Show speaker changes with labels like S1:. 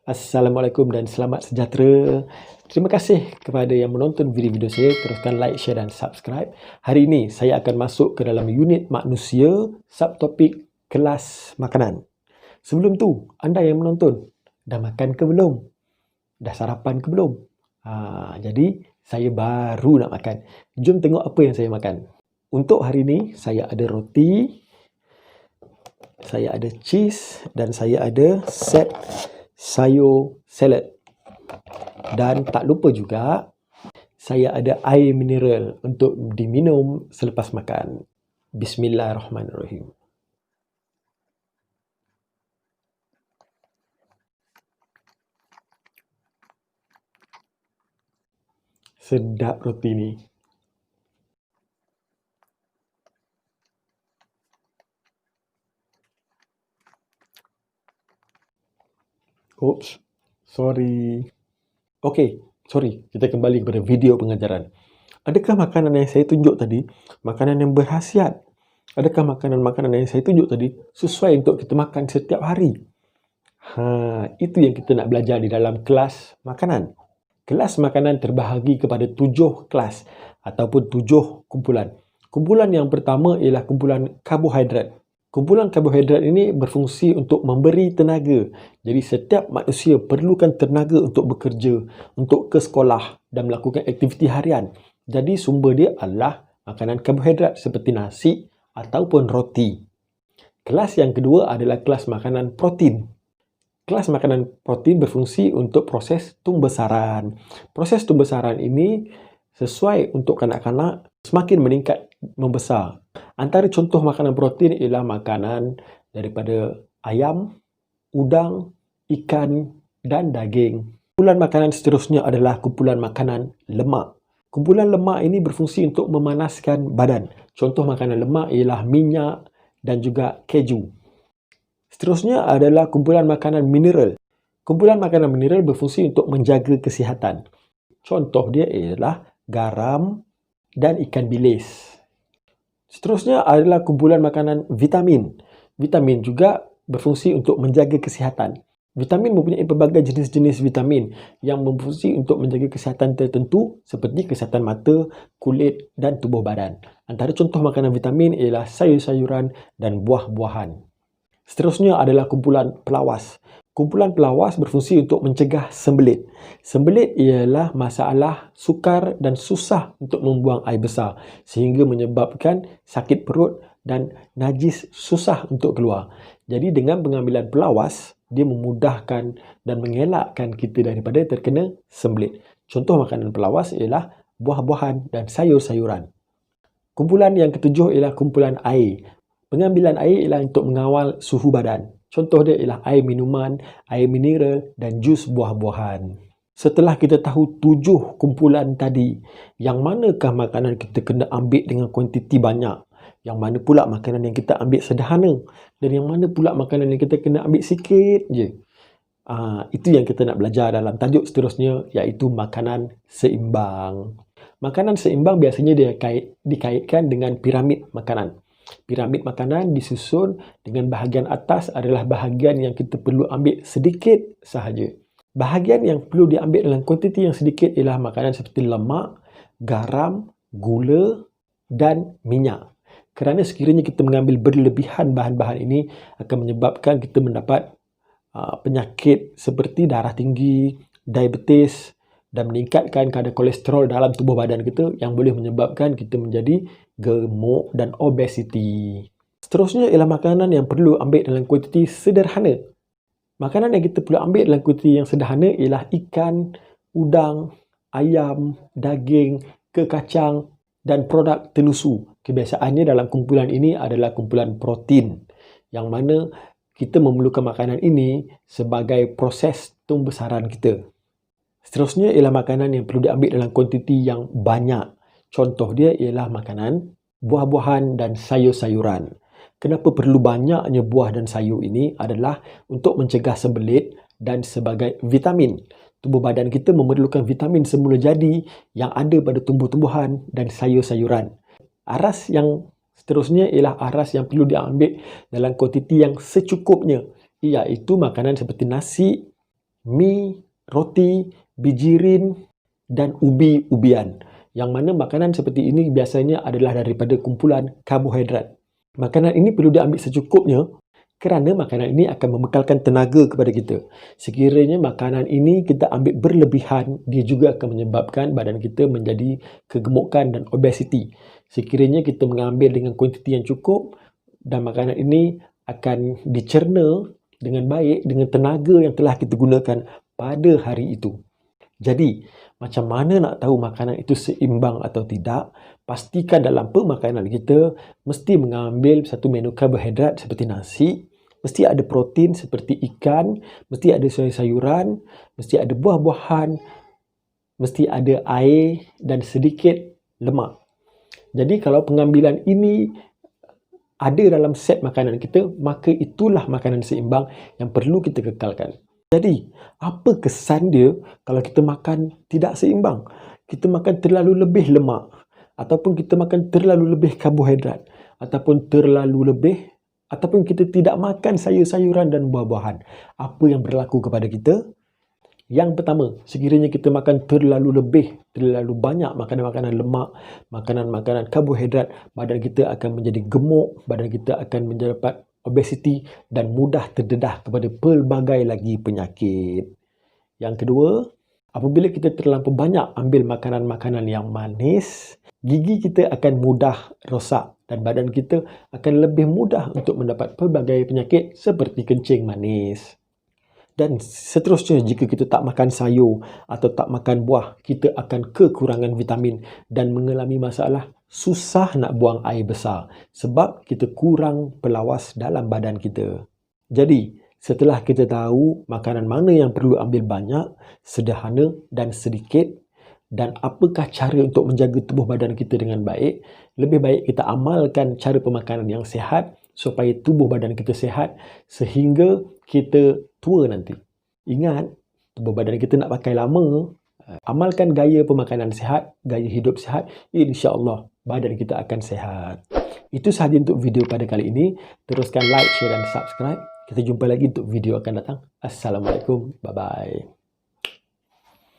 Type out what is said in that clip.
S1: Assalamualaikum dan selamat sejahtera. Terima kasih kepada yang menonton video-video saya. Teruskan like, share dan subscribe. Hari ini saya akan masuk ke dalam unit manusia, subtopik kelas makanan. Sebelum tu, anda yang menonton, dah makan ke belum? Dah sarapan ke belum? Jadi, saya baru nak makan. Jom tengok apa yang saya makan. Untuk hari ini, saya ada roti, saya ada cheese dan saya ada set sayur salad. Dan tak lupa juga, saya ada air mineral untuk diminum selepas makan. Bismillahirrahmanirrahim. Sedap roti ni. Oops, sorry. Okey, sorry. Kita kembali kepada video pengajaran. Adakah makanan yang saya tunjuk tadi, makanan yang berkhasiat? Adakah makanan-makanan yang saya tunjuk tadi sesuai untuk kita makan setiap hari? Itu yang kita nak belajar di dalam kelas makanan. Kelas makanan terbahagi kepada 7 kelas ataupun 7 kumpulan. Kumpulan yang pertama ialah kumpulan karbohidrat. Kumpulan karbohidrat ini berfungsi untuk memberi tenaga. Jadi setiap manusia perlukan tenaga untuk bekerja, untuk ke sekolah dan melakukan aktiviti harian. Jadi sumber dia adalah makanan karbohidrat seperti nasi ataupun roti. Kelas yang kedua adalah kelas makanan protein. Kelas makanan protein berfungsi untuk proses tumbesaran. Proses tumbesaran ini sesuai untuk kanak-kanak semakin meningkat membesar. Antara contoh makanan protein ialah makanan daripada ayam, udang, ikan dan daging. Kumpulan makanan seterusnya adalah kumpulan makanan lemak. Kumpulan lemak ini berfungsi untuk memanaskan badan. Contoh makanan lemak ialah minyak dan juga keju. Seterusnya adalah kumpulan makanan mineral. Kumpulan makanan mineral berfungsi untuk menjaga kesihatan. Contoh dia ialah garam dan ikan bilis. Seterusnya adalah kumpulan makanan vitamin. Vitamin juga berfungsi untuk menjaga kesihatan. Vitamin mempunyai pelbagai jenis-jenis vitamin yang berfungsi untuk menjaga kesihatan tertentu seperti kesihatan mata, kulit dan tubuh badan. Antara contoh makanan vitamin ialah sayur-sayuran dan buah-buahan. Seterusnya adalah kumpulan pelawas. Kumpulan pelawas berfungsi untuk mencegah sembelit. Sembelit ialah masalah sukar dan susah untuk membuang air besar sehingga menyebabkan sakit perut dan najis susah untuk keluar. Jadi dengan pengambilan pelawas, dia memudahkan dan mengelakkan kita daripada terkena sembelit. Contoh makanan pelawas ialah buah-buahan dan sayur-sayuran. Kumpulan yang ketujuh ialah kumpulan air. Pengambilan air ialah untuk mengawal suhu badan. Contoh dia ialah air minuman, air mineral dan jus buah-buahan. Setelah kita tahu 7 kumpulan tadi, yang manakah makanan kita kena ambil dengan kuantiti banyak? Yang mana pula makanan yang kita ambil sederhana? Dan yang mana pula makanan yang kita kena ambil sikit je? Itu yang kita nak belajar dalam tajuk seterusnya, iaitu makanan seimbang. Makanan seimbang biasanya dikaitkan dengan piramid makanan. Piramid makanan disusun dengan bahagian atas adalah bahagian yang kita perlu ambil sedikit sahaja. Bahagian yang perlu diambil dalam kuantiti yang sedikit ialah makanan seperti lemak, garam, gula dan minyak. Kerana sekiranya kita mengambil berlebihan bahan-bahan ini akan menyebabkan kita mendapat penyakit seperti darah tinggi, diabetes dan meningkatkan kadar kolesterol dalam tubuh badan kita yang boleh menyebabkan kita menjadi gemuk dan obesiti. Seterusnya ialah makanan yang perlu ambil dalam kuantiti sederhana. Makanan yang kita perlu ambil dalam kuantiti yang sederhana ialah ikan, udang, ayam, daging, kekacang dan produk telusu. Kebiasaannya dalam kumpulan ini adalah kumpulan protein yang mana kita memerlukan makanan ini sebagai proses tumbesaran kita. Seterusnya ialah makanan yang perlu diambil dalam kuantiti yang banyak. Contoh dia ialah makanan buah-buahan dan sayur-sayuran. Kenapa perlu banyaknya buah dan sayur ini adalah untuk mencegah sembelit dan sebagai vitamin. Tubuh badan kita memerlukan vitamin semula jadi yang ada pada tumbuh-tumbuhan dan sayur-sayuran. Aras yang seterusnya ialah aras yang perlu diambil dalam kuantiti yang secukupnya, iaitu makanan seperti nasi, mi, roti, bijirin, dan ubi-ubian. Yang mana makanan seperti ini biasanya adalah daripada kumpulan karbohidrat. Makanan ini perlu diambil secukupnya kerana makanan ini akan membekalkan tenaga kepada kita. Sekiranya makanan ini kita ambil berlebihan, dia juga akan menyebabkan badan kita menjadi kegemukan dan obesiti. Sekiranya kita mengambil dengan kuantiti yang cukup dan makanan ini akan dicerna dengan baik dengan tenaga yang telah kita gunakan pada hari itu. Jadi, macam mana nak tahu makanan itu seimbang atau tidak? Pastikan dalam pemakanan kita mesti mengambil satu menu karbohidrat seperti nasi, mesti ada protein seperti ikan, mesti ada sayur-sayuran, mesti ada buah-buahan, mesti ada air dan sedikit lemak. Jadi kalau pengambilan ini ada dalam set makanan kita, maka itulah makanan seimbang yang perlu kita kekalkan. Jadi, apa kesan dia kalau kita makan tidak seimbang? Kita makan terlalu lebih lemak, ataupun kita makan terlalu lebih karbohidrat, ataupun kita tidak makan sayur-sayuran dan buah-buahan. Apa yang berlaku kepada kita? Yang pertama, sekiranya kita makan terlalu banyak makanan-makanan lemak, makanan-makanan karbohidrat, badan kita akan menjadi gemuk, badan kita akan mendapat obesiti dan mudah terdedah kepada pelbagai lagi penyakit. Yang kedua, apabila kita terlalu banyak ambil makanan-makanan yang manis, gigi kita akan mudah rosak dan badan kita akan lebih mudah untuk mendapat pelbagai penyakit seperti kencing manis. Dan seterusnya, jika kita tak makan sayur atau tak makan buah, kita akan kekurangan vitamin dan mengalami masalah susah nak buang air besar sebab kita kurang pelawas dalam badan kita. Jadi, setelah kita tahu makanan mana yang perlu ambil banyak, sederhana dan sedikit, dan apakah cara untuk menjaga tubuh badan kita dengan baik, lebih baik kita amalkan cara pemakanan yang sihat supaya tubuh badan kita sihat sehingga kita tua nanti. Ingat, tubuh badan kita nak pakai lama. Amalkan gaya pemakanan sihat, gaya hidup sihat, insya-Allah badan kita akan sihat. Itu sahaja untuk video pada kali ini. Teruskan like, share dan subscribe. Kita jumpa lagi untuk video akan datang. Assalamualaikum. Bye-bye.